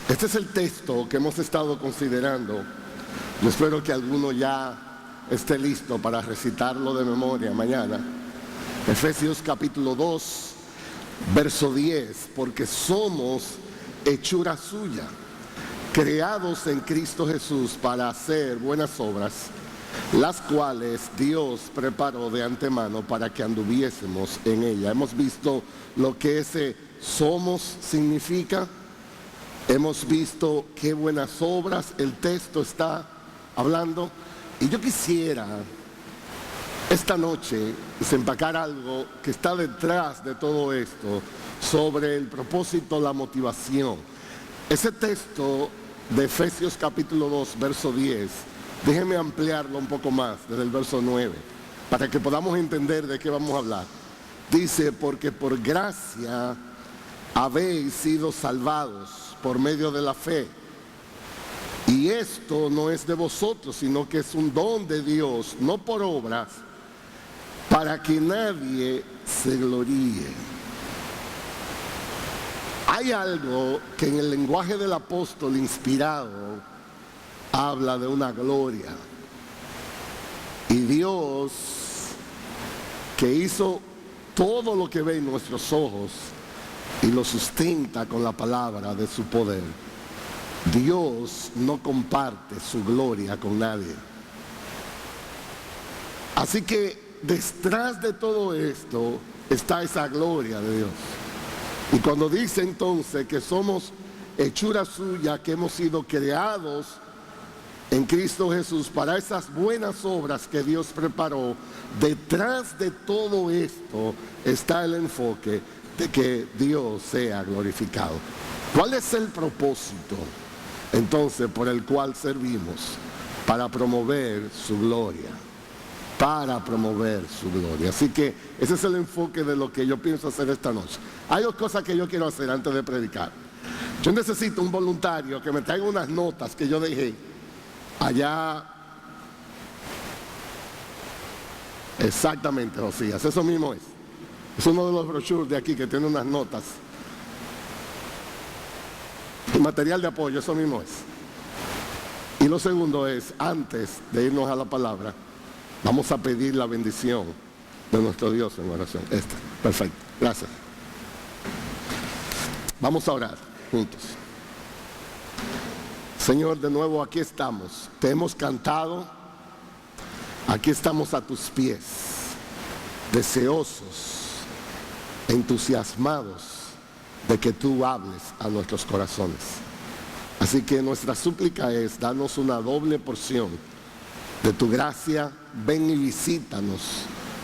Este es el texto que hemos estado considerando. Yo espero que alguno ya esté listo para recitarlo de memoria mañana. Efesios capítulo 2, verso 10, porque somos hechura suya, creados en Cristo Jesús para hacer buenas obras, las cuales Dios preparó de antemano para que anduviésemos en ella. Hemos visto lo que ese somos significa. Hemos visto qué buenas obras el texto está hablando. Y yo quisiera esta noche desempacar algo que está detrás de todo esto, sobre el propósito, la motivación. Ese texto de Efesios capítulo 2, verso 10, déjenme ampliarlo un poco más desde el verso 9, para que podamos entender de qué vamos a hablar. Dice, porque por gracia habéis sido salvados por medio de la fe. Y esto no es de vosotros, sino que es un don de Dios, no por obras, para que nadie se gloríe. Hay algo que en el lenguaje del apóstol inspirado habla de una gloria. Y Dios, que hizo todo lo que ve en nuestros ojos y lo sustenta con la palabra de su poder, Dios no comparte su gloria con nadie. Así que detrás de todo esto está esa gloria de Dios. Y cuando dice entonces que somos hechura suya, que hemos sido creados en Cristo Jesús para esas buenas obras que Dios preparó, detrás de todo esto está el enfoque de que Dios sea glorificado. ¿Cuál es el propósito entonces por el cual servimos? Para promover su gloria. Para promover su gloria. Así que ese es el enfoque de lo que yo pienso hacer esta noche. Hay dos cosas que yo quiero hacer antes de predicar. Yo necesito un voluntario que me traiga unas notas que yo dejé allá. Exactamente, Josías, eso mismo es. Es uno de los brochures de aquí que tiene unas notas. Y material de apoyo, eso mismo es. Y lo segundo es, antes de irnos a la palabra, vamos a pedir la bendición de nuestro Dios en oración. Perfecto, gracias. Vamos a orar juntos. Señor, de nuevo aquí estamos. Te hemos cantado. Aquí estamos a tus pies, deseosos, entusiasmados de que tú hables a nuestros corazones. Así que nuestra súplica es, danos una doble porción de tu gracia. Ven y visítanos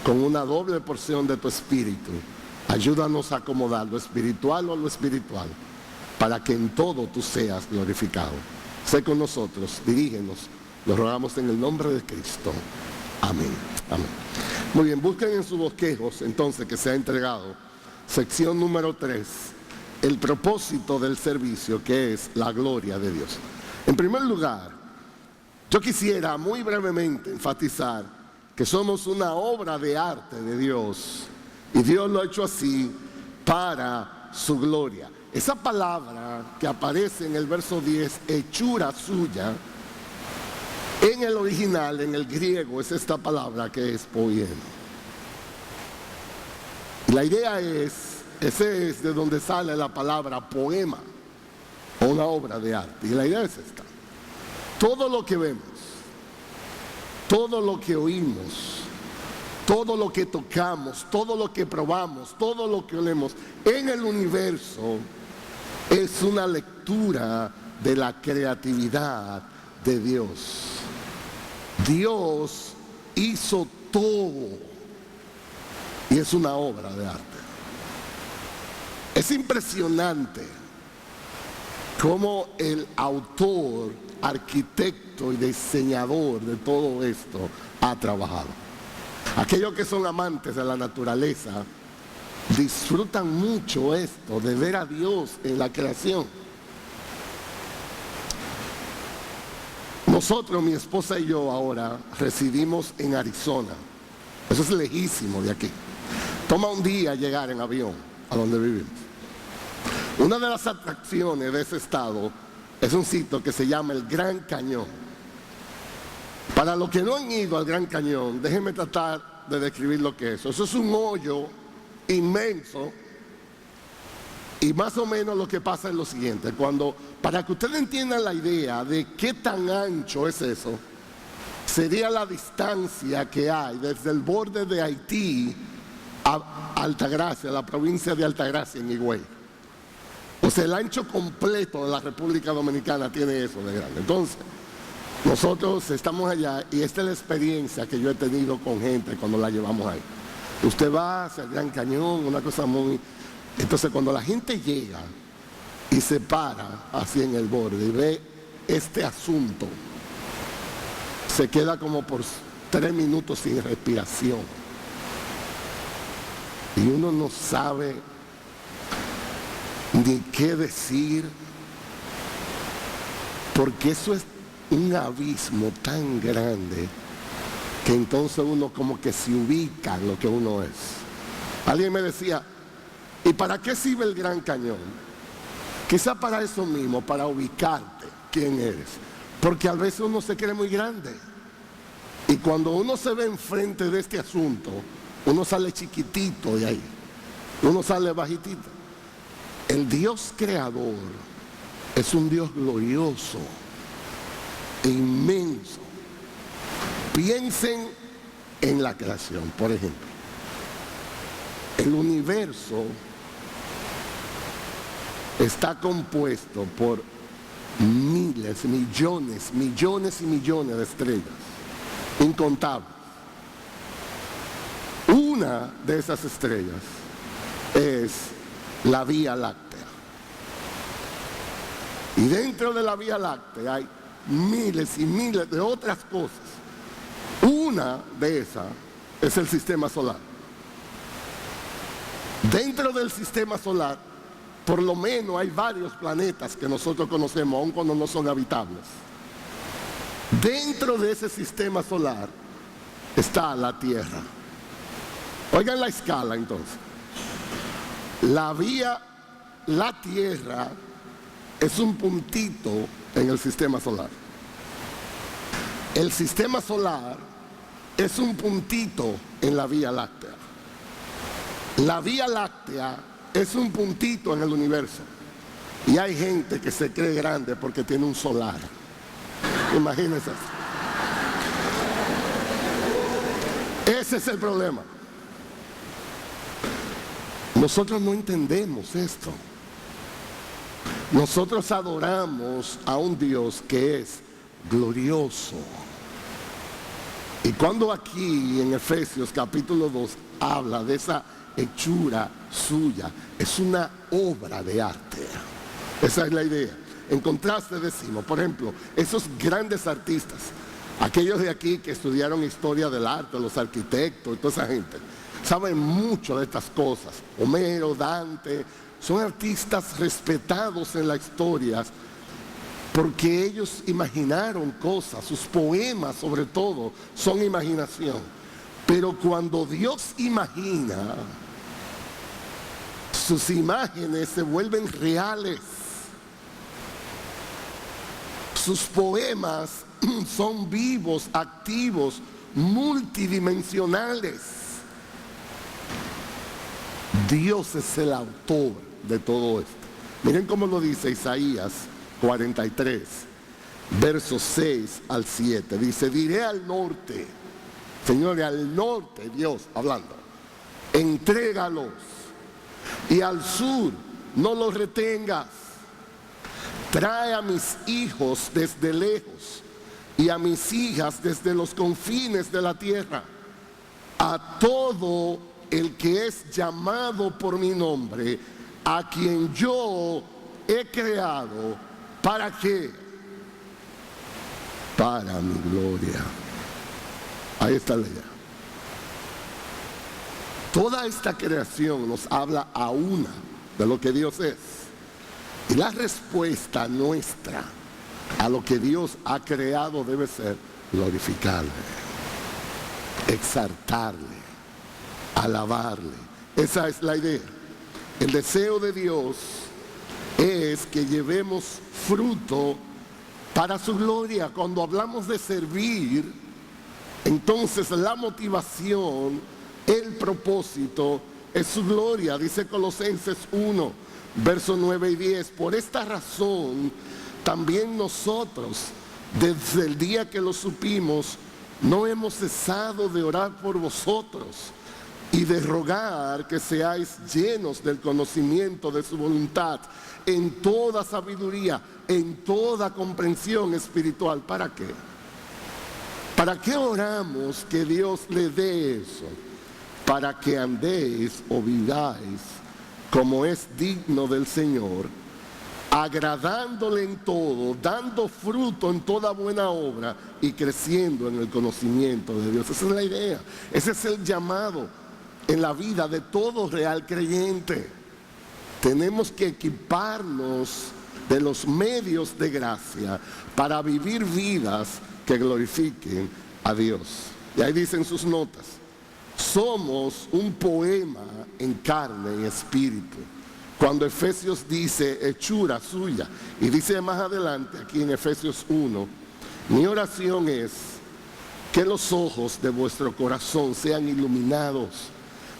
con una doble porción de tu espíritu. Ayúdanos a acomodar lo espiritual o lo espiritual, para que en todo tú seas glorificado. Sé con nosotros, dirígenos, lo rogamos en el nombre de Cristo. Amén. Amén. Muy bien, busquen en sus bosquejos entonces que se ha entregado, sección número 3, el propósito del servicio, que es la gloria de Dios. En primer lugar, yo quisiera muy brevemente enfatizar que somos una obra de arte de Dios, y Dios lo ha hecho así para su gloria. Esa palabra que aparece en el verso 10, hechura suya, en el original, en el griego, es esta palabra que es poema. Y la idea ese es de donde sale la palabra poema, o una obra de arte. Y la idea es esta: todo lo que vemos, todo lo que oímos, todo lo que tocamos, todo lo que probamos, todo lo que olemos en el universo es una lectura de la creatividad de Dios. Dios hizo todo y es una obra de arte. Es impresionante cómo el autor, arquitecto y diseñador de todo esto ha trabajado. Aquellos que son amantes de la naturaleza disfrutan mucho esto, de ver a Dios en la creación. Nosotros, mi esposa y yo ahora residimos en Arizona. Eso es lejísimo de aquí. Toma un día llegar en avión a donde vivimos. Una de las atracciones de ese estado es un sitio que se llama el Gran Cañón. Para los que no han ido al Gran Cañón, déjenme tratar de describir lo que es eso. Eso es un hoyo inmenso. Y más o menos lo que pasa es lo siguiente. Para que ustedes entiendan la idea de qué tan ancho es eso, sería la distancia que hay desde el borde de Haití a Altagracia, la provincia de Altagracia en Higüey. O sea, el ancho completo de la República Dominicana tiene eso de grande. Entonces, nosotros estamos allá y esta es la experiencia que yo he tenido con gente cuando la llevamos ahí. Usted va hacia el Gran Cañón, una cosa muy... Entonces, cuando la gente llega y se para así en el borde y ve este asunto, se queda como por 3 minutos sin respiración. Y uno no sabe ni qué decir, porque eso es un abismo tan grande que entonces uno como que se ubica en lo que uno es. Alguien me decía, ¿y para qué sirve el Gran Cañón? Quizá para eso mismo, para ubicarte quién eres. Porque a veces uno se cree muy grande. Y cuando uno se ve enfrente de este asunto, uno sale chiquitito de ahí. Uno sale bajitito. El Dios creador es un Dios glorioso e inmenso. Piensen en la creación, por ejemplo. El universo está compuesto por miles, millones y millones de estrellas, incontables. Una de esas estrellas es la Vía Láctea. Y dentro de la Vía Láctea hay miles y miles de otras cosas. Una de esas es el sistema solar. Dentro del sistema solar, por lo menos hay varios planetas que nosotros conocemos, aun cuando no son habitables. Dentro de ese sistema solar está la Tierra. Oigan la escala entonces. La Tierra es un puntito en el sistema solar. El sistema solar es un puntito en la Vía Láctea. La Vía Láctea es un puntito en el universo. Y hay gente que se cree grande porque tiene un solar. Imagínense eso. Ese es el problema. Nosotros no entendemos esto. Nosotros adoramos a un Dios que es glorioso. Y cuando aquí en Efesios capítulo 2 habla de esa hechura suya, es una obra de arte. Esa es la idea. En contraste decimos, por ejemplo, esos grandes artistas, aquellos de aquí que estudiaron historia del arte, los arquitectos y toda esa gente, saben mucho de estas cosas. Homero, Dante, son artistas respetados en la historia porque ellos imaginaron cosas, sus poemas sobre todo son imaginación. Pero cuando Dios imagina, sus imágenes se vuelven reales. Sus poemas son vivos, activos, multidimensionales. Dios es el autor de todo esto. Miren cómo lo dice Isaías 43, versos 6 al 7. Dice, diré al norte, señores, al norte, Dios hablando, entrégalos, y al sur no los retengas. Trae a mis hijos desde lejos y a mis hijas desde los confines de la tierra. A todo el que es llamado por mi nombre, a quien yo he creado. ¿Para qué? Para mi gloria. Ahí está la idea. Toda esta creación nos habla a una de lo que Dios es. Y la respuesta nuestra a lo que Dios ha creado debe ser glorificarle, exaltarle, alabarle. Esa es la idea. El deseo de Dios es que llevemos fruto para su gloria. Cuando hablamos de servir, entonces la motivación, el propósito es su gloria. Dice Colosenses 1, versos 9 y 10. Por esta razón, también nosotros, desde el día que lo supimos, no hemos cesado de orar por vosotros y de rogar que seáis llenos del conocimiento de su voluntad, en toda sabiduría, en toda comprensión espiritual. ¿Para qué? ¿Para qué oramos que Dios le dé eso? Para que andéis o viváis como es digno del Señor, agradándole en todo, dando fruto en toda buena obra y creciendo en el conocimiento de Dios. Esa es la idea, ese es el llamado en la vida de todo real creyente. Tenemos que equiparnos de los medios de gracia para vivir vidas que glorifiquen a Dios. Y ahí dicen sus notas: somos un poema en carne y espíritu. Cuando Efesios dice hechura suya, y dice más adelante aquí en Efesios 1, mi oración es que los ojos de vuestro corazón sean iluminados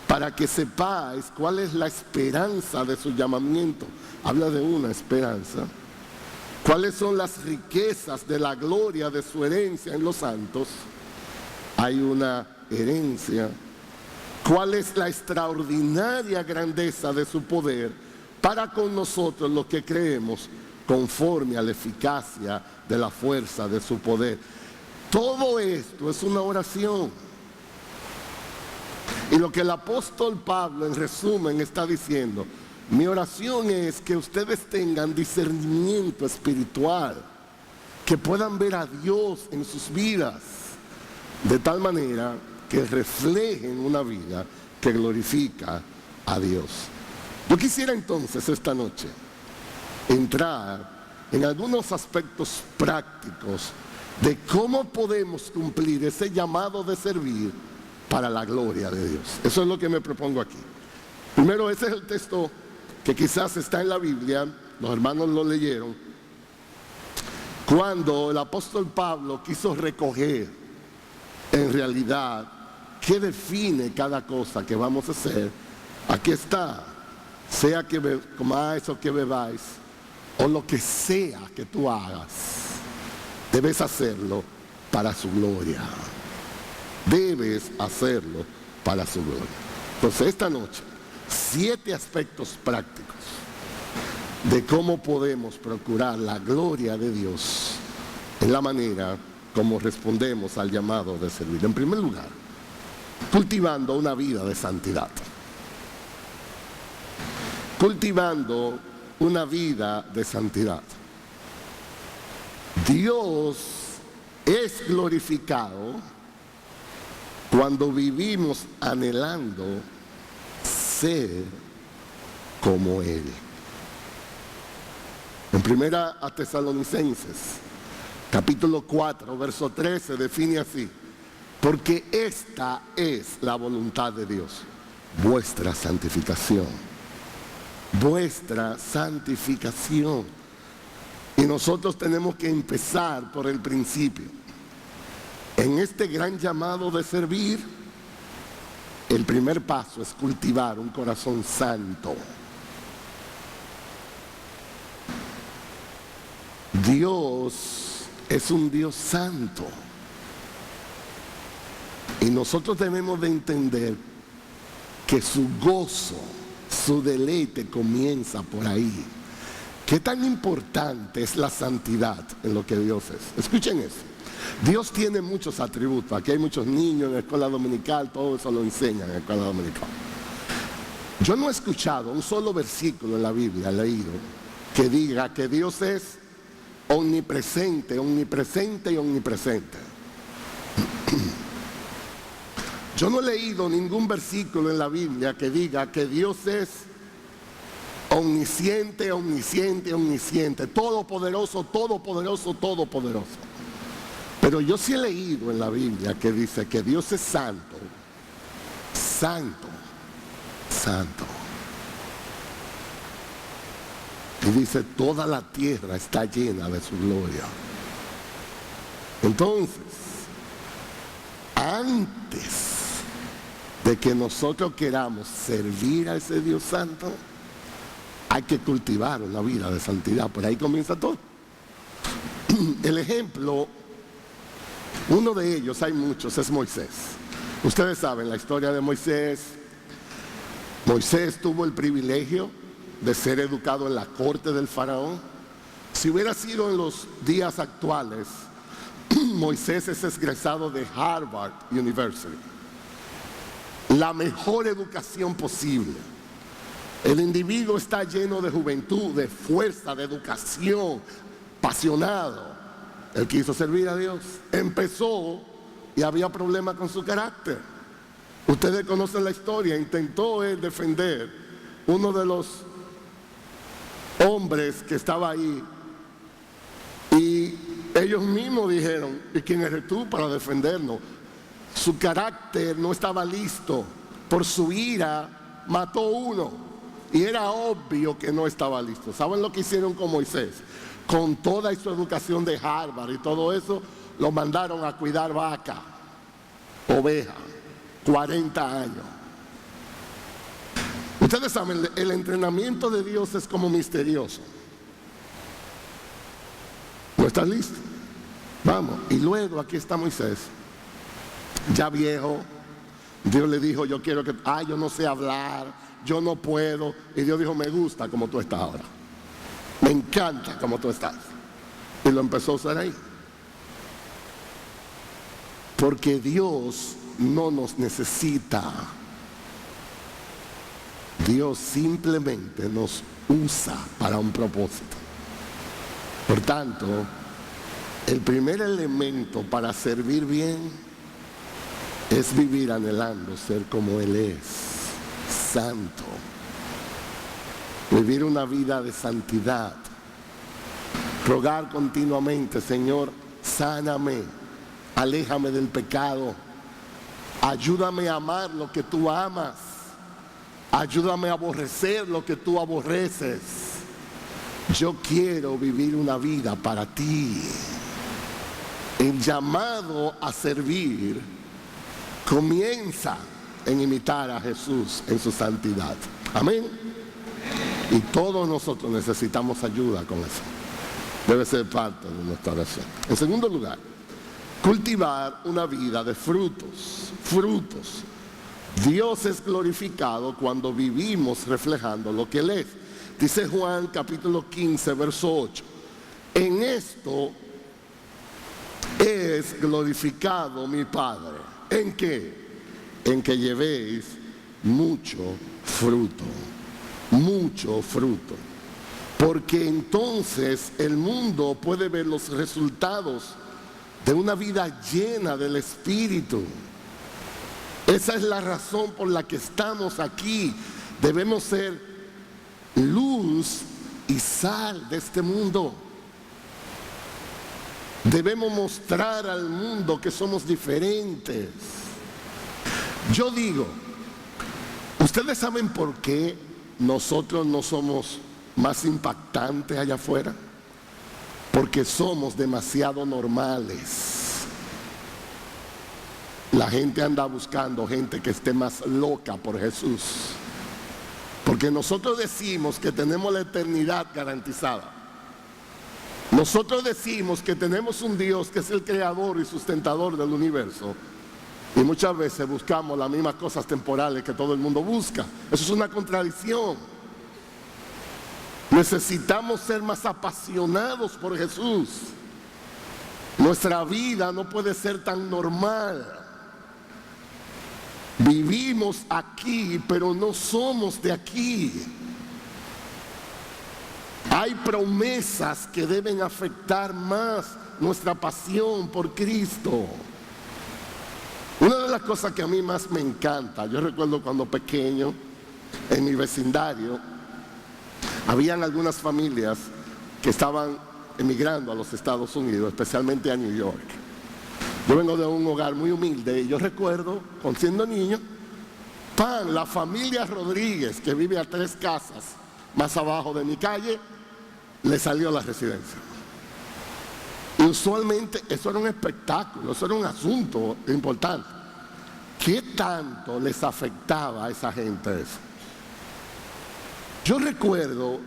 para que sepáis cuál es la esperanza de su llamamiento. Habla de una esperanza. ¿Cuáles son las riquezas de la gloria de su herencia en los santos? Hay una herencia. ¿Cuál es la extraordinaria grandeza de su poder para con nosotros los que creemos, conforme a la eficacia de la fuerza de su poder? Todo esto es una oración. Y lo que el apóstol Pablo, en resumen, está diciendo: mi oración es que ustedes tengan discernimiento espiritual, que puedan ver a Dios en sus vidas, de tal manera que reflejen una vida que glorifica a Dios. Yo quisiera entonces esta noche entrar en algunos aspectos prácticos de cómo podemos cumplir ese llamado de servir para la gloria de Dios. Eso es lo que me propongo aquí. Primero, ese es el texto que quizás está en la Biblia, los hermanos lo leyeron, cuando el apóstol Pablo quiso recoger en realidad qué define cada cosa que vamos a hacer. Aquí está: sea que comáis o que bebáis, o lo que sea que tú hagas, debes hacerlo para su gloria. Debes hacerlo para su gloria. Entonces, esta noche, 7 aspectos prácticos de cómo podemos procurar la gloria de Dios en la manera como respondemos al llamado de servir. En primer lugar, cultivando una vida de santidad. Cultivando una vida de santidad. Dios es glorificado cuando vivimos anhelando ser como Él. En primera a Tesalonicenses, capítulo 4, verso 13, define así: porque esta es la voluntad de Dios, vuestra santificación. Vuestra santificación. Y nosotros tenemos que empezar por el principio. En este gran llamado de servir, el primer paso es cultivar un corazón santo. Dios es un Dios santo. Y nosotros debemos de entender que su gozo, su deleite comienza por ahí. ¿Qué tan importante es la santidad en lo que Dios es? Escuchen eso. Dios tiene muchos atributos. Aquí hay muchos niños en la escuela dominical, todo eso lo enseñan en la escuela dominical. Yo no he escuchado un solo versículo en la Biblia, leído, que diga que Dios es omnipresente, omnipresente y omnipresente. Yo no he leído ningún versículo en la Biblia que diga que Dios es omnisciente, omnisciente, omnisciente, todopoderoso, todopoderoso, todopoderoso. Pero yo sí he leído en la Biblia que dice que Dios es santo, santo, santo. Y dice, toda la tierra está llena de su gloria. Entonces, antes de que nosotros queramos servir a ese Dios santo, hay que cultivar una vida de santidad. Por ahí comienza todo. El ejemplo, uno de ellos, hay muchos, es Moisés. Ustedes saben la historia de Moisés. Moisés tuvo el privilegio de ser educado en la corte del faraón. Si hubiera sido en los días actuales, Moisés es egresado de Harvard University. La mejor educación posible. El individuo está lleno de juventud, de fuerza, de educación, apasionado. Él quiso servir a Dios. Empezó y había problemas con su carácter. Ustedes conocen la historia. Intentó él defender uno de los hombres que estaba ahí. Y ellos mismos dijeron, ¿y quién eres tú para defendernos? Su carácter no estaba listo. Por su ira mató uno. Y era obvio que no estaba listo. ¿Saben lo que hicieron con Moisés? Con toda su educación de Harvard y todo eso, lo mandaron a cuidar vaca, oveja, 40 años. Ustedes saben, el entrenamiento de Dios es como misterioso. ¿No estás listo? Vamos. Y luego aquí está Moisés, ya viejo. Dios le dijo, yo quiero que... yo no sé hablar, yo no puedo. Y Dios dijo, me gusta como tú estás ahora. Me encanta como tú estás. Y lo empezó a usar ahí. Porque Dios no nos necesita. Dios simplemente nos usa para un propósito. Por tanto, el primer elemento para servir bien es vivir anhelando ser como Él es, santo. Vivir una vida de santidad. Rogar continuamente, Señor, sáname, aléjame del pecado, ayúdame a amar lo que tú amas, ayúdame a aborrecer lo que tú aborreces. Yo quiero vivir una vida para ti. El llamado a servir comienza en imitar a Jesús en su santidad. Amén. Y todos nosotros necesitamos ayuda con eso. Debe ser parte de nuestra oración. En segundo lugar, cultivar una vida de frutos. Frutos. Dios es glorificado cuando vivimos reflejando lo que Él es. Dice Juan capítulo 15, verso 8. En esto es glorificado mi Padre. ¿En qué? En que llevéis mucho fruto. Mucho fruto. Porque entonces el mundo puede ver los resultados de una vida llena del Espíritu. Esa es la razón por la que estamos aquí. Debemos ser luz y sal de este mundo. Debemos mostrar al mundo que somos diferentes. Yo digo, ¿ustedes saben por qué nosotros no somos más impactantes allá afuera? Porque somos demasiado normales. La gente anda buscando gente que esté más loca por Jesús. Porque nosotros decimos que tenemos la eternidad garantizada. Nosotros decimos que tenemos un Dios que es el creador y sustentador del universo. Y muchas veces buscamos las mismas cosas temporales que todo el mundo busca. Eso es una contradicción. Necesitamos ser más apasionados por Jesús. Nuestra vida no puede ser tan normal. Vivimos aquí, pero no somos de aquí. Hay promesas que deben afectar más nuestra pasión por Cristo. Una de las cosas que a mí más me encanta, yo recuerdo cuando pequeño, en mi vecindario, habían algunas familias que estaban emigrando a los Estados Unidos, especialmente a New York. Yo vengo de un hogar muy humilde y yo recuerdo, cuando siendo niño, la familia Rodríguez, que vive a 3 casas más abajo de mi calle, le salió la residencia. Y usualmente eso era un espectáculo, eso era un asunto importante. ¿Qué tanto les afectaba a esa gente eso? Yo recuerdo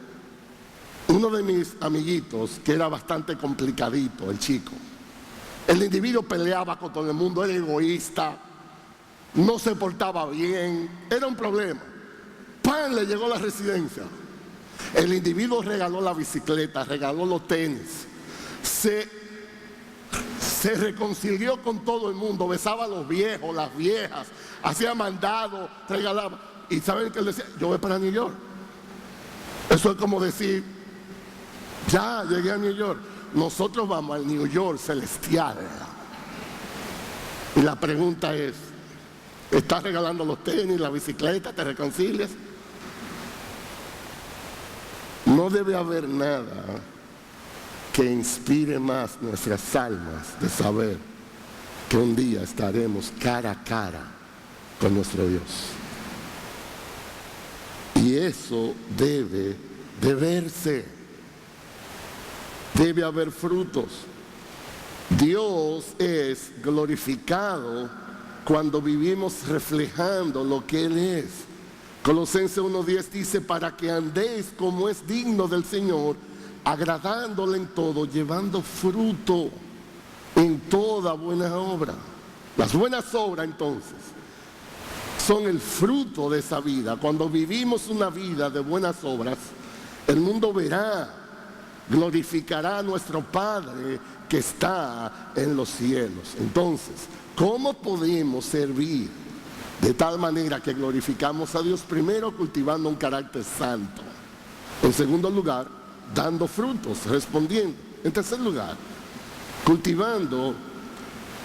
uno de mis amiguitos que era bastante complicadito, el chico. El individuo peleaba con todo el mundo, era egoísta, no se portaba bien, era un problema. ¡Pam! Le llegó la residencia. El individuo regaló la bicicleta, regaló los tenis, se reconcilió con todo el mundo, besaba a los viejos, las viejas, hacía mandado, regalaba. ¿Y saben qué él decía? Yo voy para New York. Eso es como decir, ya llegué a New York. Nosotros vamos al New York celestial. Y la pregunta es, ¿estás regalando los tenis, la bicicleta, te reconcilias? No debe haber nada que inspire más nuestras almas de saber que un día estaremos cara a cara con nuestro Dios. Y eso debe de verse. Debe haber frutos. Dios es glorificado cuando vivimos reflejando lo que Él es. Colosenses 1:10 dice, para que andéis como es digno del Señor, agradándole en todo, llevando fruto en toda buena obra. Las buenas obras entonces son el fruto de esa vida. Cuando vivimos una vida de buenas obras, el mundo verá, glorificará a nuestro Padre que está en los cielos. Entonces, ¿cómo podemos servir de tal manera que glorificamos a Dios? Primero, cultivando un carácter santo. En segundo lugar, dando frutos, respondiendo. En tercer lugar, cultivando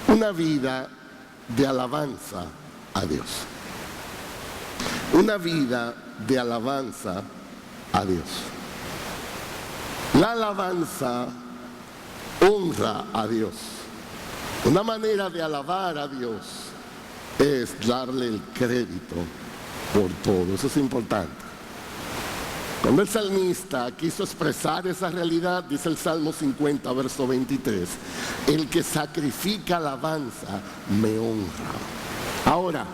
una vida de alabanza a Dios. Una vida de alabanza a Dios. La alabanza honra a Dios. Una manera de alabar a Dios es darle el crédito por todo. Eso es importante. Cuando el salmista quiso expresar esa realidad, dice el Salmo 50, verso 23, el que sacrifica alabanza me honra. Ahora,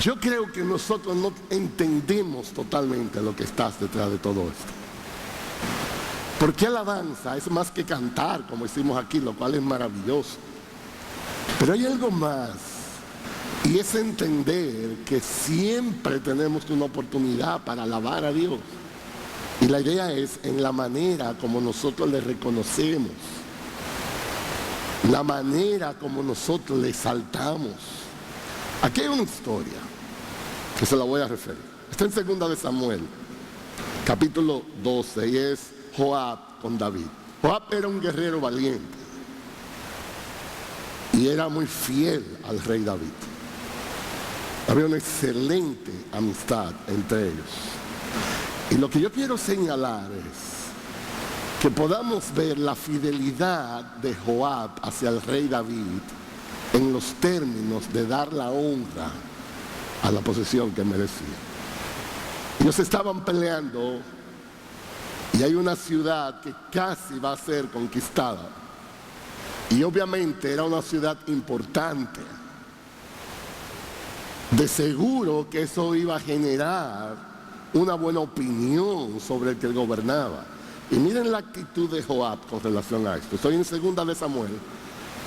yo creo que nosotros no entendemos totalmente lo que está detrás de todo esto. Porque alabanza es más que cantar, como hicimos aquí, lo cual es maravilloso. Pero hay algo más, y es entender que siempre tenemos una oportunidad para alabar a Dios. Y la idea es en la manera como nosotros le reconocemos, la manera como nosotros le exaltamos. Aquí hay una historia que se la voy a referir. Está en 2 de Samuel, capítulo 12, y es Joab con David. Joab era un guerrero valiente y era muy fiel al rey David. Había una excelente amistad entre ellos. Y lo que yo quiero señalar es que podamos ver la fidelidad de Joab hacia el rey David en los términos de dar la honra a la posición que merecía. Ellos estaban peleando y hay una ciudad que casi va a ser conquistada. Y obviamente era una ciudad importante. De seguro que eso iba a generar una buena opinión sobre el que gobernaba. Y miren la actitud de Joab con relación a esto. Estoy en 2 de Samuel,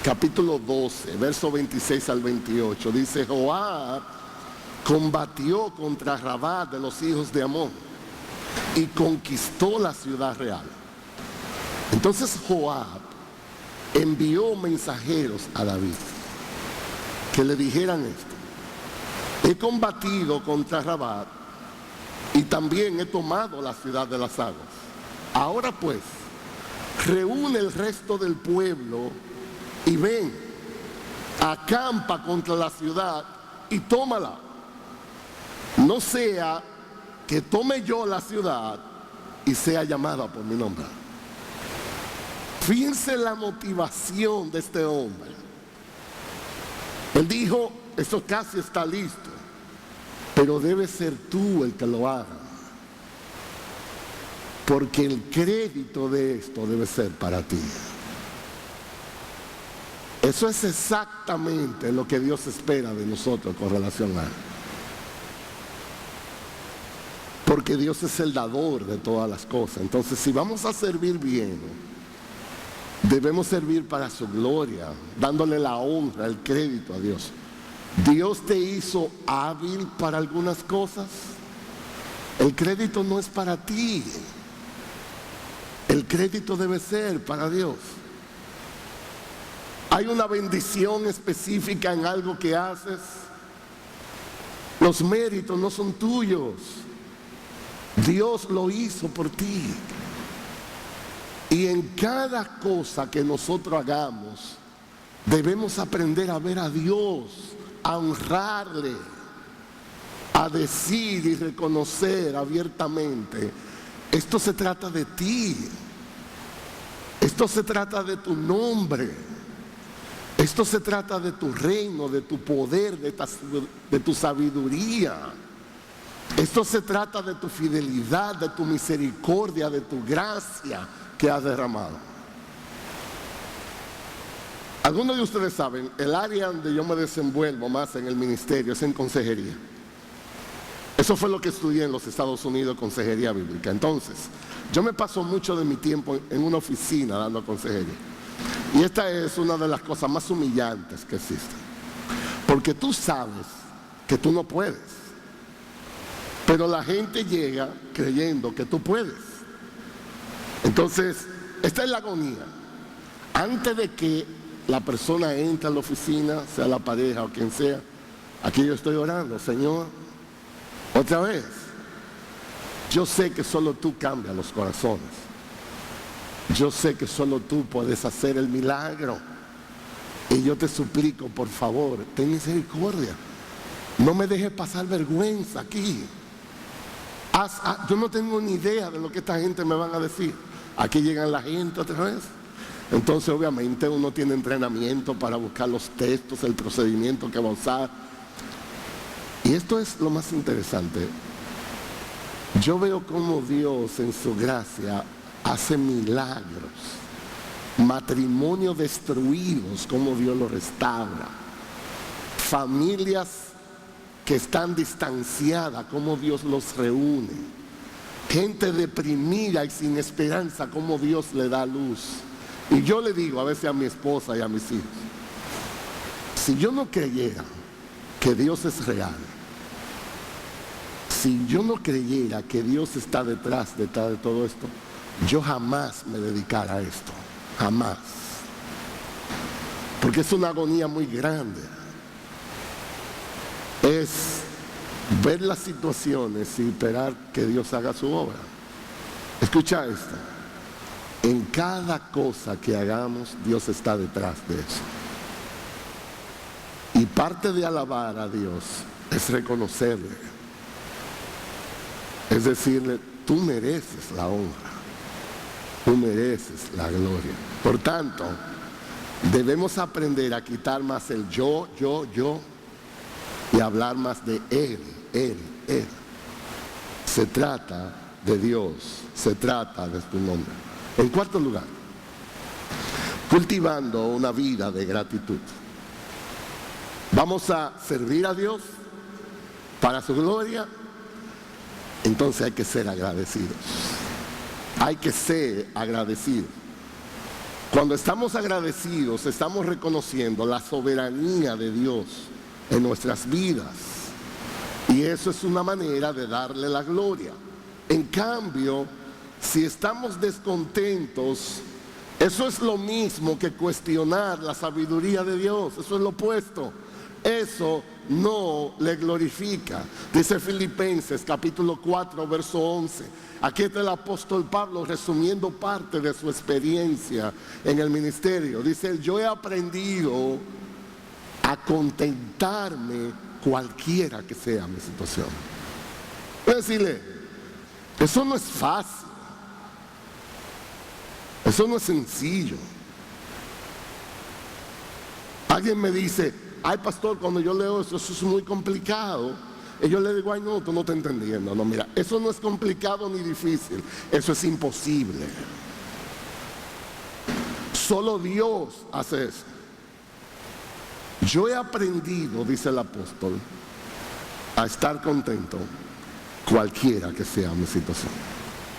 capítulo 12, verso 26 al 28. Dice, Joab combatió contra Rabá de los hijos de Amón y conquistó la ciudad real. Entonces Joab envió mensajeros a David que le dijeran esto: he combatido contra Rabá y también he tomado la ciudad de las aguas. Ahora pues, reúne el resto del pueblo y ven, acampa contra la ciudad y tómala. No sea que tome yo la ciudad y sea llamada por mi nombre. Fíjense la motivación de este hombre. Él dijo, esto casi está listo, pero debe ser tú el que lo haga. porque el crédito de esto debe ser para ti. Eso es exactamente lo que Dios espera de nosotros con relación a Él. Porque Dios es el dador de todas las cosas. Entonces, si vamos a servir bien, debemos servir para su gloria, dándole la honra, el crédito a Dios. Dios te hizo hábil para algunas cosas. El crédito no es para ti. El crédito debe ser para Dios. Hay una bendición específica en algo que haces. Los méritos no son tuyos. Dios lo hizo por ti. Y en cada cosa que nosotros hagamos, debemos aprender a ver a Dios, a honrarle, a decir y reconocer abiertamente: esto se trata de ti, esto se trata de tu nombre, esto se trata de tu reino, de tu poder, de tu sabiduría. Esto se trata de tu fidelidad, de tu misericordia, de tu gracia que has derramado. Algunos de ustedes saben, el área donde yo me desenvuelvo más en el ministerio es en consejería. Eso fue lo que estudié en los Estados Unidos, consejería bíblica. Entonces, yo me paso mucho de mi tiempo en una oficina dando consejería. Y esta es una de las cosas más humillantes que existen. Porque tú sabes que tú no puedes. Pero la gente llega creyendo que tú puedes. Entonces, esta es la agonía. Antes de que la persona entre a la oficina, sea la pareja o quien sea, aquí yo estoy orando: Señor, otra vez, yo sé que solo tú cambias los corazones. Yo sé que solo tú puedes hacer el milagro. Y yo te suplico, por favor, ten misericordia. No me dejes pasar vergüenza aquí. Yo no tengo ni idea de lo que esta gente me van a decir. Aquí llegan la gente otra vez. Entonces, obviamente, uno tiene entrenamiento para buscar los textos, el procedimiento que va a usar. Y esto es lo más interesante. Yo veo cómo Dios en su gracia hace milagros. Matrimonios destruidos, cómo Dios los restaura. Familias que están distanciadas, cómo Dios los reúne. Gente deprimida y sin esperanza, cómo Dios le da luz. Y yo le digo a veces a mi esposa y a mis hijos: si yo no creyera que Dios es real, si yo no creyera que Dios está detrás de todo esto, yo jamás me dedicara a esto, jamás. Porque es una agonía muy grande. Es ver las situaciones y esperar que Dios haga su obra. Escucha esto: en cada cosa que hagamos, Dios está detrás de eso. Y parte de alabar a Dios es reconocerle, es decirle: tú mereces la honra, tú mereces la gloria. Por tanto, debemos aprender a quitar más el yo y hablar más de Él. Se trata de Dios, se trata de tu nombre. En cuarto lugar, cultivando una vida de gratitud. Vamos a servir a Dios para su gloria. Entonces hay que ser agradecidos. Hay que ser agradecidos. Cuando estamos agradecidos, estamos reconociendo la soberanía de Dios en nuestras vidas. Y eso es una manera de darle la gloria. En cambio, si estamos descontentos, eso es lo mismo que cuestionar la sabiduría de Dios. Eso es lo opuesto. Eso no le glorifica. Dice Filipenses capítulo 4 verso 11. Aquí está el apóstol Pablo resumiendo parte de su experiencia en el ministerio. Dice: yo he aprendido a contentarme cualquiera que sea mi situación. Voy a decirle, eso no es fácil. Eso no es sencillo. Alguien me dice: ay, pastor, cuando yo leo eso es muy complicado. Y yo le digo, ay no, tú no estás entendiendo. No, mira, eso no es complicado ni difícil, eso es imposible. Solo Dios hace eso. Yo he aprendido, dice el apóstol, a estar contento cualquiera que sea mi situación.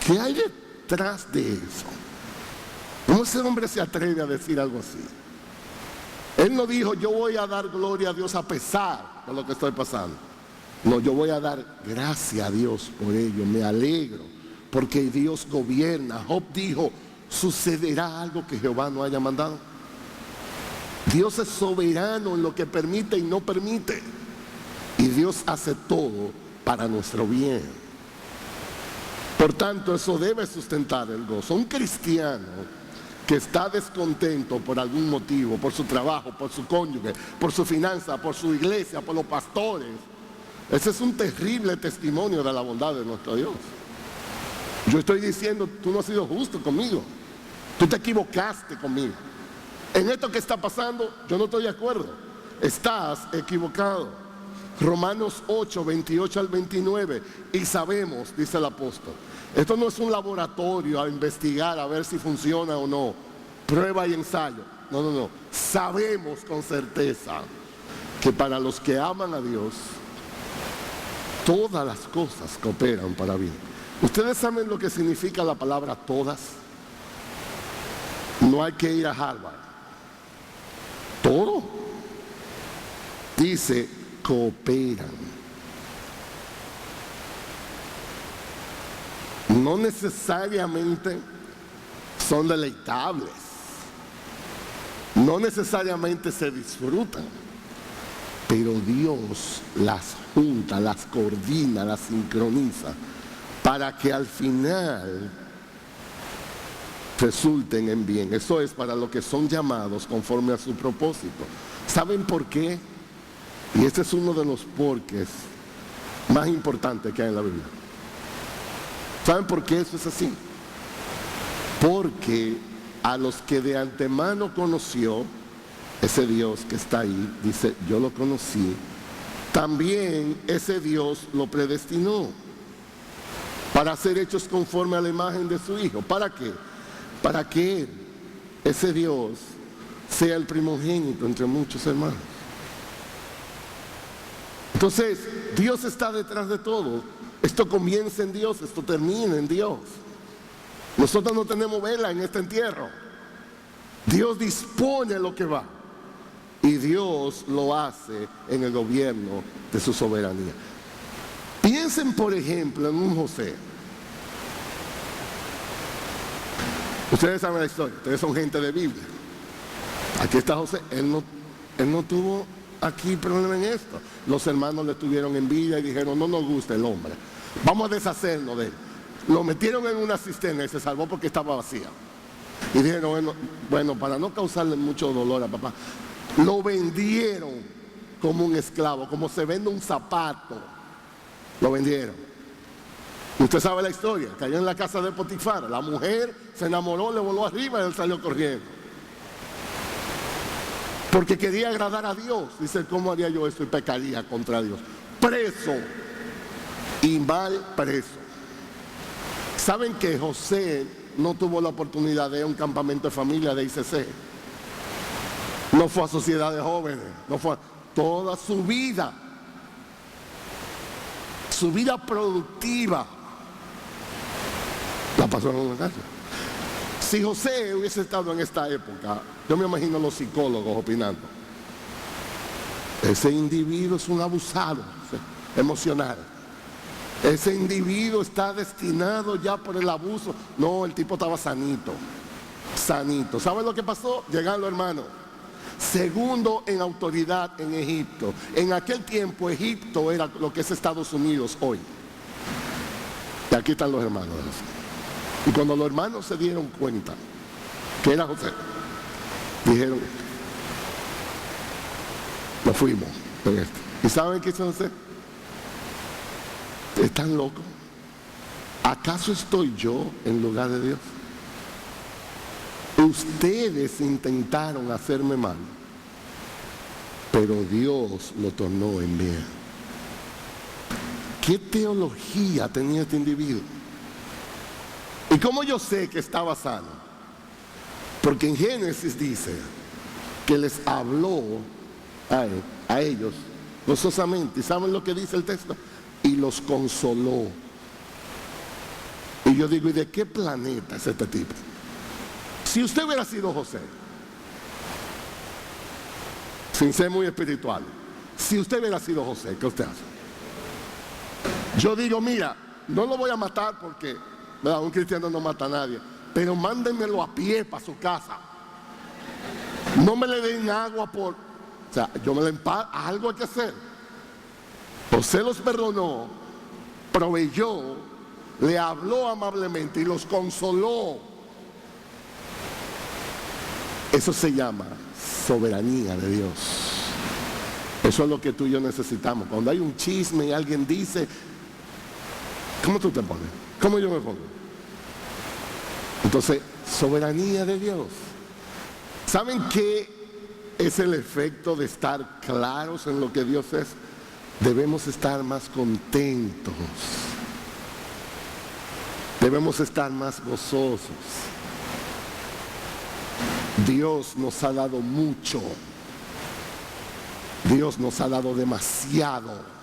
¿Qué hay detrás de eso? ¿Cómo ese hombre se atreve a decir algo así? Él no dijo, yo voy a dar gloria a Dios a pesar de lo que estoy pasando. No, yo voy a dar gracias a Dios por ello, me alegro, porque Dios gobierna. Job dijo, ¿sucederá algo que Jehová no haya mandado? Dios es soberano en lo que permite y no permite. Y Dios hace todo para nuestro bien. Por tanto, eso debe sustentar el gozo. Un cristiano que está descontento por algún motivo, por su trabajo, por su cónyuge, por su finanza, por su iglesia, por los pastores, ese es un terrible testimonio de la bondad de nuestro Dios. Yo estoy diciendo, tú no has sido justo conmigo, tú te equivocaste conmigo. En esto que está pasando, yo no estoy de acuerdo, estás equivocado. Romanos 8, 28 al 29, y sabemos, dice el apóstol, esto no es un laboratorio a investigar a ver si funciona o no, prueba y ensayo, no, sabemos con certeza que para los que aman a Dios, todas las cosas cooperan para bien. ¿Ustedes saben lo que significa la palabra todas? No hay que ir a Harvard. Todo dice cooperan. No necesariamente son deleitables, no necesariamente se disfrutan, pero Dios las junta, las coordina, las sincroniza para que al final resulten en bien. Eso es para los que son llamados conforme a su propósito. ¿Saben por qué? Y este es uno de los porqués más importantes que hay en la Biblia. ¿Saben por qué eso es así? Porque a los que de antemano conoció, ese Dios que está ahí, dice, yo lo conocí, también ese Dios lo predestinó para ser hechos conforme a la imagen de su Hijo. ¿Para qué? Para que Él, ese Dios, sea el primogénito entre muchos hermanos. Entonces, Dios está detrás de todo. Esto comienza en Dios, esto termina en Dios. Nosotros no tenemos vela en este entierro. Dios dispone lo que va. Y Dios lo hace en el gobierno de su soberanía. Piensen, por ejemplo, en un José. Ustedes saben la historia, ustedes son gente de Biblia. Aquí está José, él no tuvo aquí problema en esto. Los hermanos le tuvieron envidia y dijeron, no nos gusta el hombre, vamos a deshacernos de él. Lo metieron en una cisterna y se salvó porque estaba vacía. Y dijeron, bueno, para no causarle mucho dolor a papá, lo vendieron como un esclavo, como se vende un zapato. Lo vendieron. Usted sabe la historia, cayó en la casa de Potifar, la mujer se enamoró, le voló arriba y él salió corriendo. Porque quería agradar a Dios. Dice, ¿cómo haría yo esto? Y pecaría contra Dios. Preso. Y mal preso. ¿Saben que José no tuvo la oportunidad de ir a un campamento de familia de ICC? No fue a sociedad de jóvenes. No fue toda su vida productiva la pasó en una casa. Si José hubiese estado en esta época, yo me imagino a los psicólogos opinando, ese individuo es un abusado emocional, ese individuo está destinado ya por el abuso. No, el tipo estaba sanito. ¿Saben lo que pasó? Llegaron los hermanos, segundo en autoridad en Egipto. En aquel tiempo Egipto era lo que es Estados Unidos hoy. Y aquí están los hermanos. Y cuando los hermanos se dieron cuenta que era José, dijeron, nos fuimos en esto. ¿Y saben qué hizo José? ¿Están locos? ¿Acaso estoy yo en lugar de Dios? Ustedes intentaron hacerme mal, pero Dios lo tornó en bien. ¿Qué teología tenía este individuo? ¿Y cómo yo sé que estaba sano? Porque en Génesis dice que les habló a ellos gozosamente. ¿Y saben lo que dice el texto? Y los consoló. Y yo digo, ¿y de qué planeta es este tipo? Si usted hubiera sido José, sin ser muy espiritual, si usted hubiera sido José, ¿qué usted hace? Yo digo, mira, no lo voy a matar porque, ¿verdad?, un cristiano no mata a nadie, pero mándenmelo a pie para su casa. No me le den agua o sea, yo me le emparo, algo hay que hacer. José los perdonó, proveyó, le habló amablemente y los consoló. Eso se llama soberanía de Dios. Eso es lo que tú y yo necesitamos. Cuando hay un chisme y alguien dice, ¿cómo tú te pones? ¿Cómo yo me pongo? Entonces, soberanía de Dios. ¿Saben qué es el efecto de estar claros en lo que Dios es? Debemos estar más contentos. Debemos estar más gozosos. Dios nos ha dado mucho. Dios nos ha dado demasiado.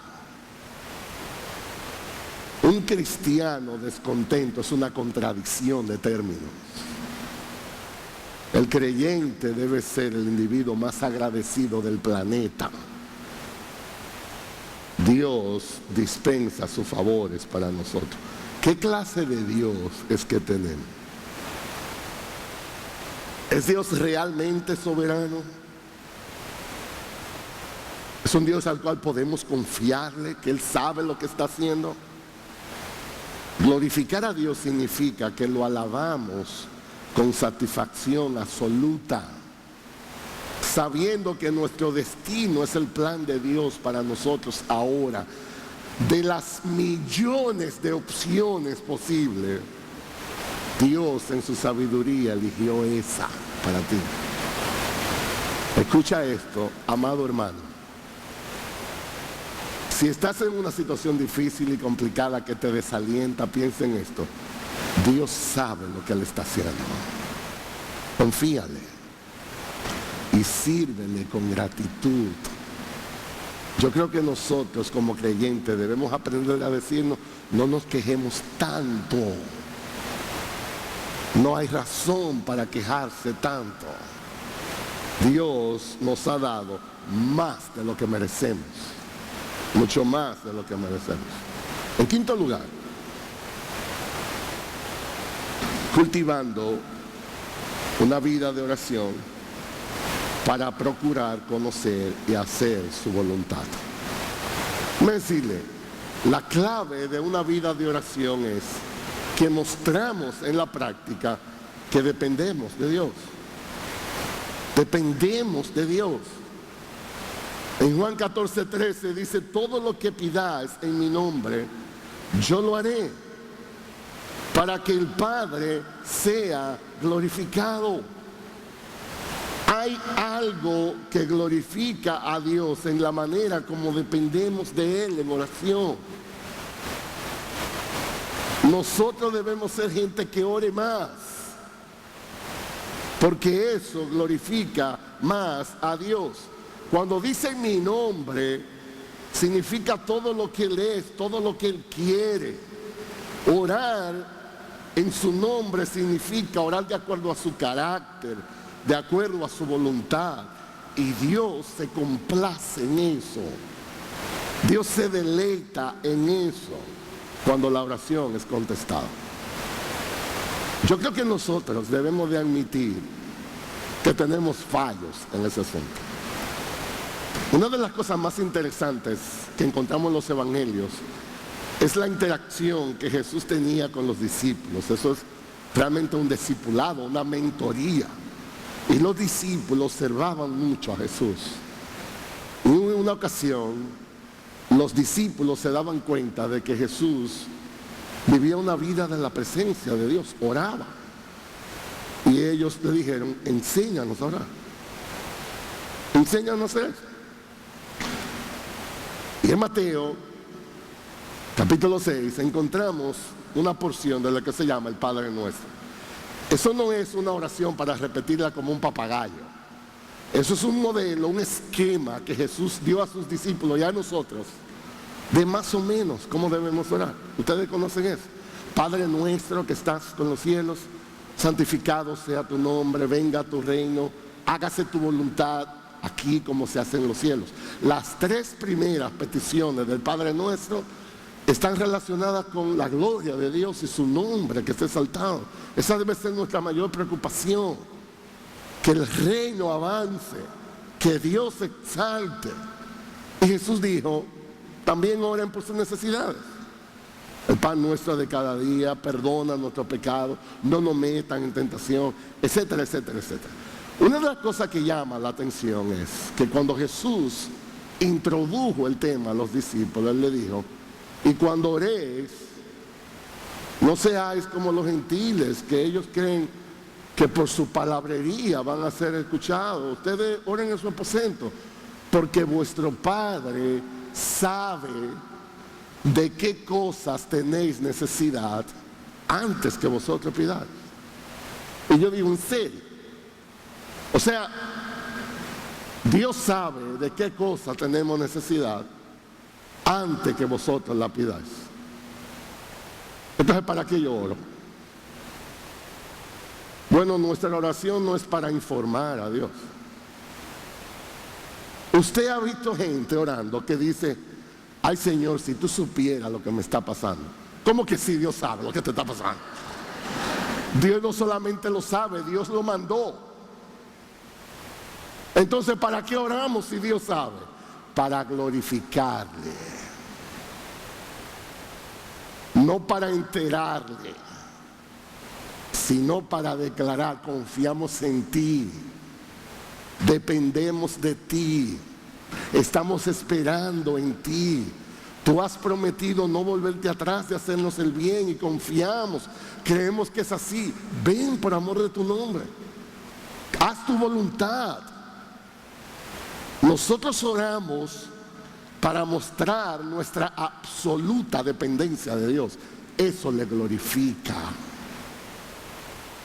Un cristiano descontento es una contradicción de términos. El creyente debe ser el individuo más agradecido del planeta. Dios dispensa sus favores para nosotros. ¿Qué clase de Dios es que tenemos? ¿Es Dios realmente soberano? ¿Es un Dios al cual podemos confiarle, que Él sabe lo que está haciendo? Glorificar a Dios significa que lo alabamos con satisfacción absoluta, sabiendo que nuestro destino es el plan de Dios para nosotros ahora. De las millones de opciones posibles, Dios en su sabiduría eligió esa para ti. Escucha esto, amado hermano. Si estás en una situación difícil y complicada que te desalienta, piensa en esto. Dios sabe lo que Él está haciendo. Confíale y sírvele con gratitud. Yo creo que nosotros como creyentes debemos aprender a decirnos, no nos quejemos tanto. No hay razón para quejarse tanto. Dios nos ha dado más de lo que merecemos. Mucho más de lo que merecemos. En quinto lugar, cultivando una vida de oración para procurar conocer y hacer su voluntad. Me decirle, la clave de una vida de oración es que mostramos en la práctica que dependemos de Dios. Dependemos de Dios. En Juan 14:13 dice, todo lo que pidáis en mi nombre, yo lo haré, para que el Padre sea glorificado. Hay algo que glorifica a Dios en la manera como dependemos de Él en oración. Nosotros debemos ser gente que ore más, porque eso glorifica más a Dios. Cuando dice mi nombre, significa todo lo que Él es, todo lo que Él quiere. Orar en su nombre significa orar de acuerdo a su carácter, de acuerdo a su voluntad. Y Dios se complace en eso. Dios se deleita en eso cuando la oración es contestada. Yo creo que nosotros debemos de admitir que tenemos fallos en ese asunto. Una de las cosas más interesantes que encontramos en los evangelios es la interacción que Jesús tenía con los discípulos. Eso es realmente un discipulado, una mentoría. Y los discípulos observaban mucho a Jesús. Y en una ocasión, los discípulos se daban cuenta de que Jesús vivía una vida de la presencia de Dios, oraba. Y ellos le dijeron, enséñanos a orar. Enséñanos eso. Y en Mateo capítulo 6, encontramos una porción de lo que se llama el Padre Nuestro. Eso no es una oración para repetirla como un papagayo. Eso es un modelo, un esquema que Jesús dio a sus discípulos y a nosotros de más o menos cómo debemos orar. Ustedes conocen eso. Padre nuestro que estás con los cielos, santificado sea tu nombre, venga a tu reino, hágase tu voluntad aquí como se hace en los cielos. Las tres primeras peticiones del Padre Nuestro están relacionadas con la gloria de Dios y su nombre que esté exaltado. Esa debe ser nuestra mayor preocupación, que el reino avance, que Dios se exalte. Y Jesús dijo, también oren por sus necesidades. El pan nuestro de cada día, perdona nuestros pecados, no nos metan en tentación, etcétera, etcétera, etcétera. Una de las cosas que llama la atención es que cuando Jesús introdujo el tema a los discípulos, Él le dijo, y cuando oréis, no seáis como los gentiles, que ellos creen que por su palabrería van a ser escuchados. Ustedes oren en su aposento, porque vuestro Padre sabe de qué cosas tenéis necesidad antes que vosotros pidáis. Y yo digo, en serio. O sea, Dios sabe de qué cosas tenemos necesidad antes que vosotros la pidáis. Entonces, ¿para qué yo oro? Bueno, nuestra oración no es para informar a Dios. Usted ha visto gente orando que dice, ay Señor, si tú supieras lo que me está pasando. ¿Cómo que sí? Dios sabe lo que te está pasando. Dios no solamente lo sabe, Dios lo mandó. Entonces, ¿para qué oramos si Dios sabe? Para glorificarle, no para enterarle, sino para declarar, confiamos en ti, dependemos de ti, estamos esperando en ti. Tú has prometido no volverte atrás de hacernos el bien y confiamos, creemos que es así. Ven por amor de tu nombre, haz tu voluntad. Nosotros oramos para mostrar nuestra absoluta dependencia de Dios. Eso le glorifica,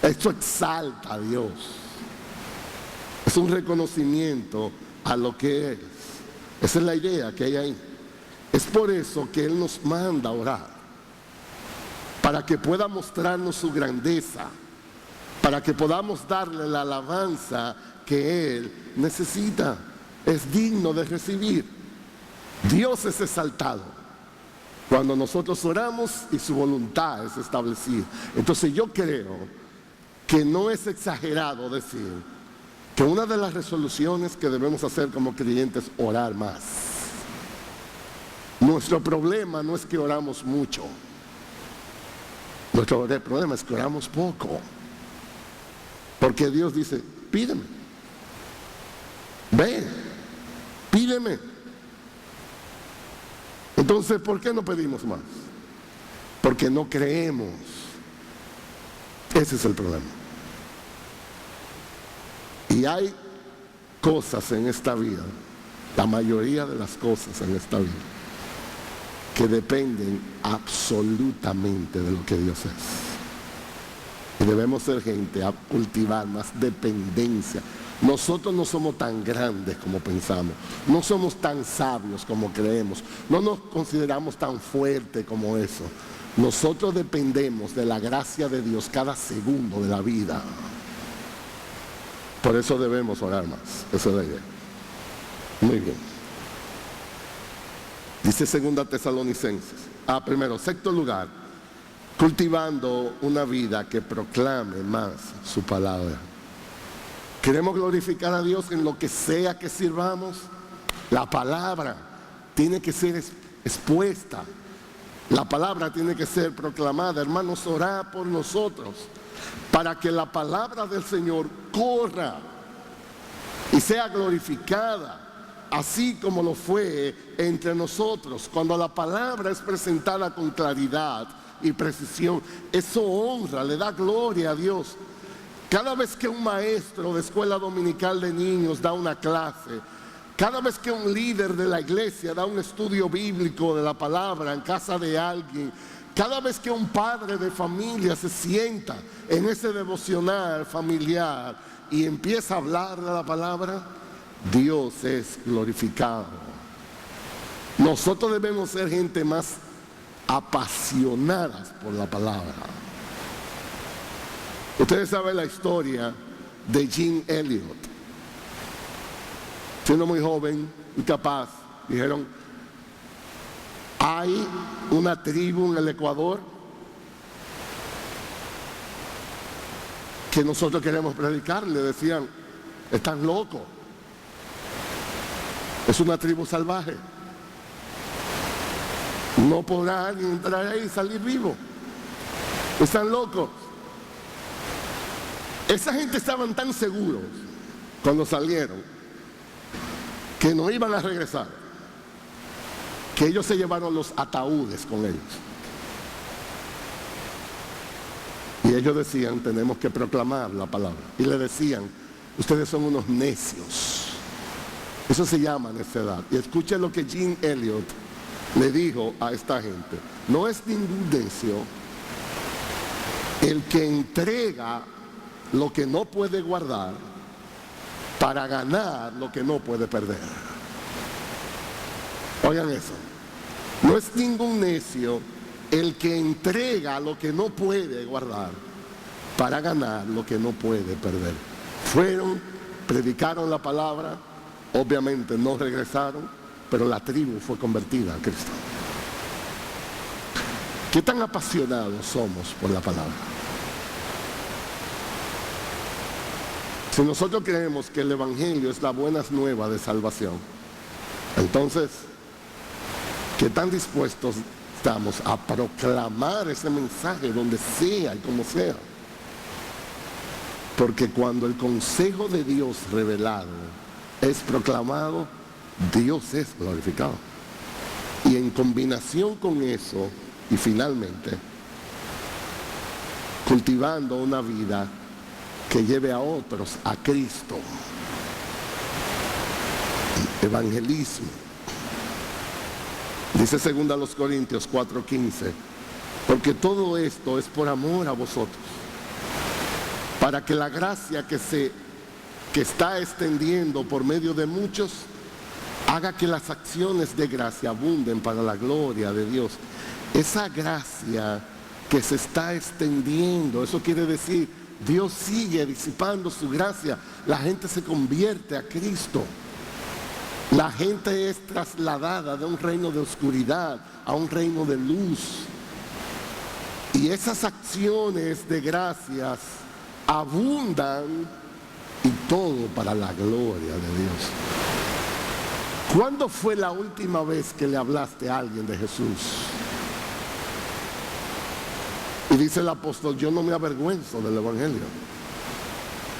eso exalta a Dios. Es un reconocimiento a lo que es. Esa es la idea que hay ahí. Es por eso que Él nos manda a orar, para que pueda mostrarnos su grandeza, para que podamos darle la alabanza que Él necesita, es digno de recibir. Dios es exaltado cuando nosotros oramos y su voluntad es establecida. Entonces yo creo que no es exagerado decir que una de las resoluciones que debemos hacer como creyentes es orar más. Nuestro problema no es que oramos mucho, nuestro problema es que oramos poco, porque Dios dice, pídeme, ven, pídeme. Entonces, ¿por qué no pedimos más? Porque no creemos. Ese es el problema. Y hay cosas en esta vida, la mayoría de las cosas en esta vida, que dependen absolutamente de lo que Dios es. Y debemos ser gente a cultivar más dependencia. Nosotros no somos tan grandes como pensamos, no somos tan sabios como creemos, no nos consideramos tan fuertes como eso. Nosotros dependemos de la gracia de Dios cada segundo de la vida. Por eso debemos orar más. Eso es la idea. Muy bien. Dice 2 Tesalonicenses. Primero, sexto lugar, cultivando una vida que proclame más su palabra. Queremos glorificar a Dios en lo que sea que sirvamos. La palabra tiene que ser expuesta. La palabra tiene que ser proclamada. Hermanos, orad por nosotros para que la palabra del Señor corra y sea glorificada, así como lo fue entre nosotros. Cuando la palabra es presentada con claridad y precisión, eso honra, le da gloria a Dios. Cada vez que un maestro de escuela dominical de niños da una clase, Cada vez que un líder de la iglesia da un estudio bíblico de la palabra en casa de alguien, cada vez que un padre de familia se sienta en ese devocional familiar y empieza a hablar de la palabra, Dios es glorificado. Nosotros debemos ser gente más apasionadas por la palabra. Ustedes saben la historia de Jim Elliot. Siendo muy joven y capaz, dijeron: hay una tribu en el Ecuador que nosotros queremos predicar. Le decían: están locos, es una tribu salvaje, no podrá alguien entrar ahí y salir vivo, están locos. Esa gente estaban tan seguros cuando salieron que no iban a regresar, que ellos se llevaron los ataúdes con ellos. Y ellos decían: tenemos que proclamar la palabra. Y le decían: ustedes son unos necios. Eso se llama necedad. Y escuchen lo que Jim Elliot le dijo a esta gente: no es ningún necio el que entrega lo que no puede guardar para ganar lo que no puede perder. Oigan eso. No es ningún necio el que entrega lo que no puede guardar para ganar lo que no puede perder. Fueron, predicaron la palabra, obviamente no regresaron, pero la tribu fue convertida a Cristo. ¿Qué tan apasionados somos por la palabra? Si nosotros creemos que el Evangelio es la buena nueva de salvación, entonces, ¿qué tan dispuestos estamos a proclamar ese mensaje donde sea y como sea? Porque cuando el consejo de Dios revelado es proclamado, Dios es glorificado. Y en combinación con eso, y finalmente, cultivando una vida que lleve a otros a Cristo. Evangelismo. Dice 2 Corintios 4:15: porque todo esto es por amor a vosotros, para que la gracia que está extendiendo por medio de muchos haga que las acciones de gracia abunden para la gloria de Dios. Esa gracia que se está extendiendo, eso quiere decir, Dios sigue disipando su gracia. La gente se convierte a Cristo. La gente es trasladada de un reino de oscuridad a un reino de luz. Y esas acciones de gracias abundan, y todo para la gloria de Dios. ¿Cuándo fue la última vez que le hablaste a alguien de Jesús? Y dice el apóstol: yo no me avergüenzo del Evangelio,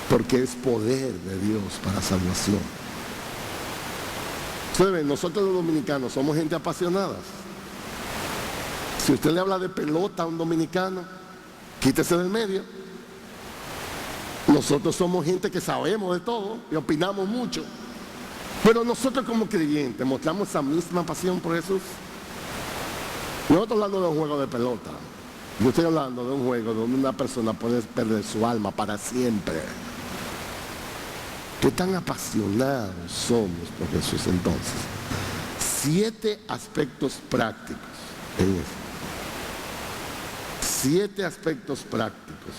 porque es poder de Dios para salvación. Ustedes ven, nosotros los dominicanos somos gente apasionada. Si usted le habla de pelota a un dominicano, quítese del medio. Nosotros somos gente que sabemos de todo y opinamos mucho, pero nosotros como creyentes mostramos esa misma pasión por Jesús. No estoy hablando de un juego de pelota, yo estoy hablando de un juego donde una persona puede perder su alma para siempre. ¿Qué tan apasionados somos por Jesús entonces? 7 aspectos prácticos en eso. 7 aspectos prácticos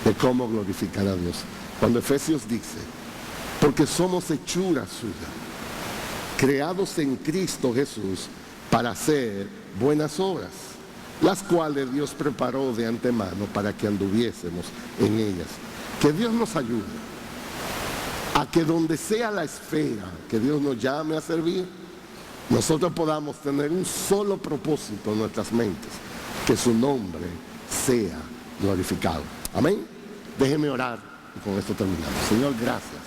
de cómo glorificar a Dios. Cuando Efesios dice: porque somos hechura suya, creados en Cristo Jesús para hacer buenas obras, las cuales Dios preparó de antemano para que anduviésemos en ellas. Que Dios nos ayude a que donde sea la esfera que Dios nos llame a servir, nosotros podamos tener un solo propósito en nuestras mentes: que su nombre sea glorificado. Amén. Déjeme orar y con esto terminamos. Señor, gracias.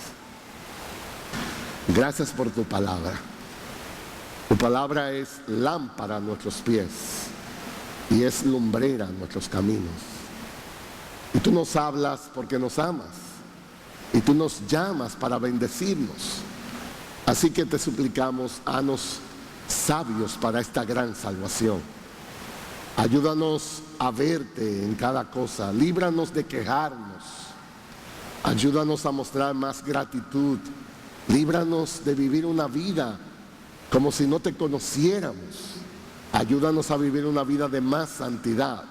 Gracias por tu palabra. Tu palabra es lámpara a nuestros pies y es lumbrera a nuestros caminos. Y tú nos hablas porque nos amas. Y tú nos llamas para bendecirnos. Así que te suplicamos, haznos sabios para esta gran salvación. Ayúdanos a verte en cada cosa, líbranos de quejarnos, ayúdanos a mostrar más gratitud, líbranos de vivir una vida como si no te conociéramos, ayúdanos a vivir una vida de más santidad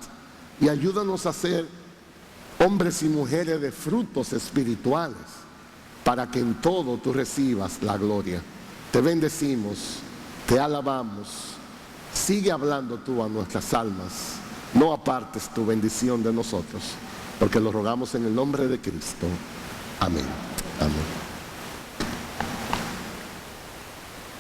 y ayúdanos a ser hombres y mujeres de frutos espirituales para que en todo tú recibas la gloria. Te bendecimos, te alabamos, sigue hablando tú a nuestras almas, no apartes tu bendición de nosotros, porque lo rogamos en el nombre de Cristo. Amén. Amén.